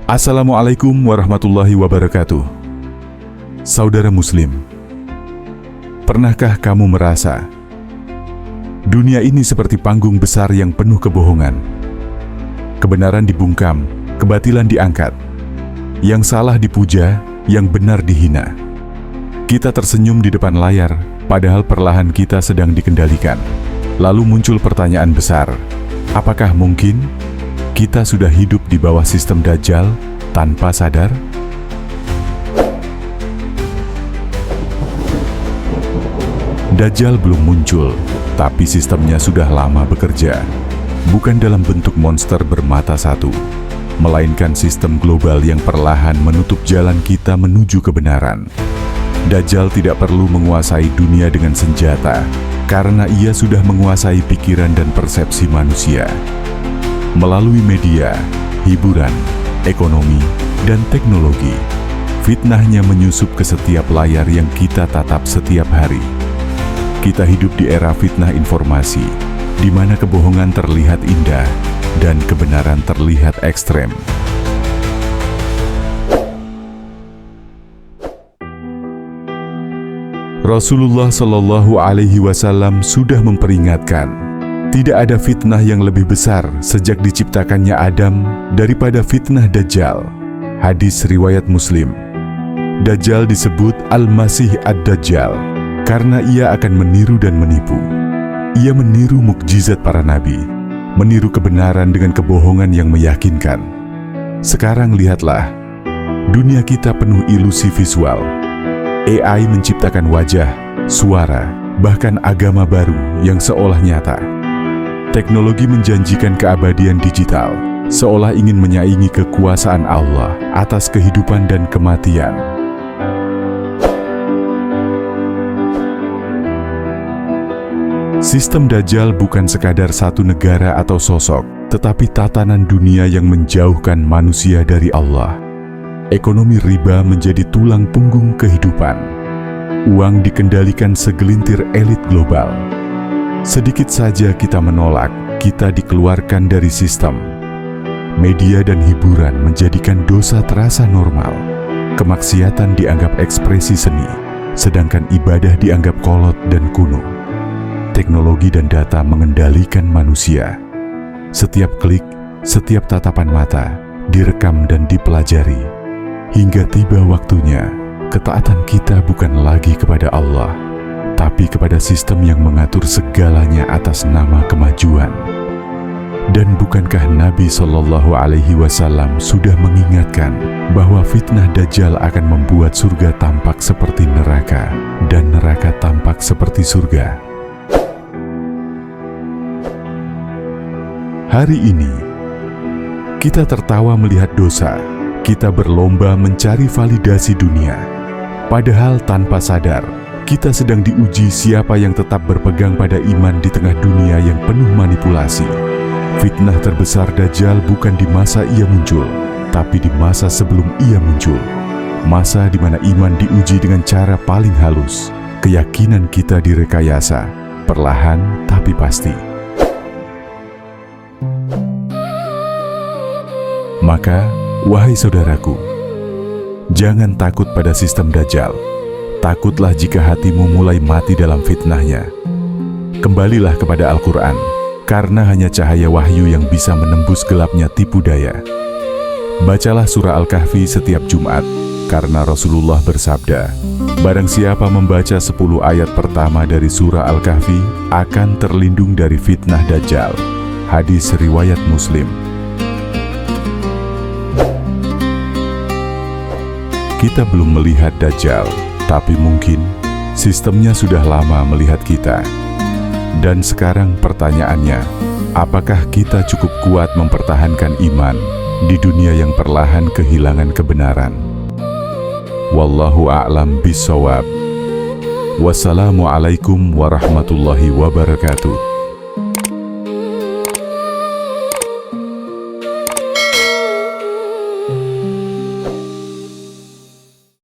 Assalamualaikum warahmatullahi wabarakatuh. Saudara Muslim, pernahkah kamu merasa dunia ini seperti panggung besar yang penuh kebohongan? Kebenaran dibungkam, kebatilan diangkat, yang salah dipuja, yang benar dihina. Kita tersenyum di depan layar, padahal perlahan kita sedang dikendalikan. Lalu muncul pertanyaan besar, apakah mungkin kita sudah hidup di bawah sistem Dajjal tanpa sadar? Dajjal belum muncul, tapi sistemnya sudah lama bekerja. Bukan dalam bentuk monster bermata satu, melainkan sistem global yang perlahan menutup jalan kita menuju kebenaran. Dajjal tidak perlu menguasai dunia dengan senjata, karena ia sudah menguasai pikiran dan persepsi manusia. Melalui media, hiburan, ekonomi, dan teknologi, fitnahnya menyusup ke setiap layar yang kita tatap setiap hari. Kita hidup di era fitnah informasi, di mana kebohongan terlihat indah dan kebenaran terlihat ekstrem. Rasulullah Shallallahu Alaihi Wasallam sudah memperingatkan, tidak ada fitnah yang lebih besar sejak diciptakannya Adam daripada fitnah Dajjal. Hadis riwayat Muslim. Dajjal disebut Al-Masih Ad-Dajjal karena ia akan meniru dan menipu. Ia meniru mukjizat para nabi, meniru kebenaran dengan kebohongan yang meyakinkan. Sekarang lihatlah, dunia kita penuh ilusi visual. AI menciptakan wajah, suara, bahkan agama baru yang seolah nyata. Teknologi menjanjikan keabadian digital, seolah ingin menyaingi kekuasaan Allah atas kehidupan dan kematian. Sistem Dajjal bukan sekadar satu negara atau sosok, tetapi tatanan dunia yang menjauhkan manusia dari Allah. Ekonomi riba menjadi tulang punggung kehidupan. Uang dikendalikan segelintir elit global. Sedikit saja kita menolak, kita dikeluarkan dari sistem. Media dan hiburan menjadikan dosa terasa normal. Kemaksiatan dianggap ekspresi seni, sedangkan ibadah dianggap kolot dan kuno. Teknologi dan data mengendalikan manusia. Setiap klik, setiap tatapan mata direkam dan dipelajari. Hingga tiba waktunya, ketaatan kita bukan lagi kepada Allah, tapi kepada sistem yang mengatur segalanya atas nama kemajuan. Dan bukankah Nabi Shallallahu Alaihi Wasallam sudah mengingatkan bahwa fitnah Dajjal akan membuat surga tampak seperti neraka dan neraka tampak seperti surga? Hari ini, kita tertawa melihat dosa, kita berlomba mencari validasi dunia. Padahal tanpa sadar, kita sedang diuji siapa yang tetap berpegang pada iman di tengah dunia yang penuh manipulasi. Fitnah terbesar Dajjal bukan di masa ia muncul, tapi di masa sebelum ia muncul. Masa di mana iman diuji dengan cara paling halus, keyakinan kita direkayasa, perlahan tapi pasti. Maka, wahai saudaraku, jangan takut pada sistem Dajjal. Takutlah jika hatimu mulai mati dalam fitnahnya. Kembalilah kepada Al-Quran, karena hanya cahaya wahyu yang bisa menembus gelapnya tipu daya. Bacalah surah Al-Kahfi setiap Jumat, karena Rasulullah bersabda, barang siapa membaca 10 ayat pertama dari surah Al-Kahfi, akan terlindung dari fitnah Dajjal. Hadis riwayat Muslim. Kita belum melihat Dajjal, tapi mungkin sistemnya sudah lama melihat kita. Dan sekarang pertanyaannya, apakah kita cukup kuat mempertahankan iman di dunia yang perlahan kehilangan kebenaran? Wallahu a'lam bishawab. Wassalamualaikum warahmatullahi wabarakatuh.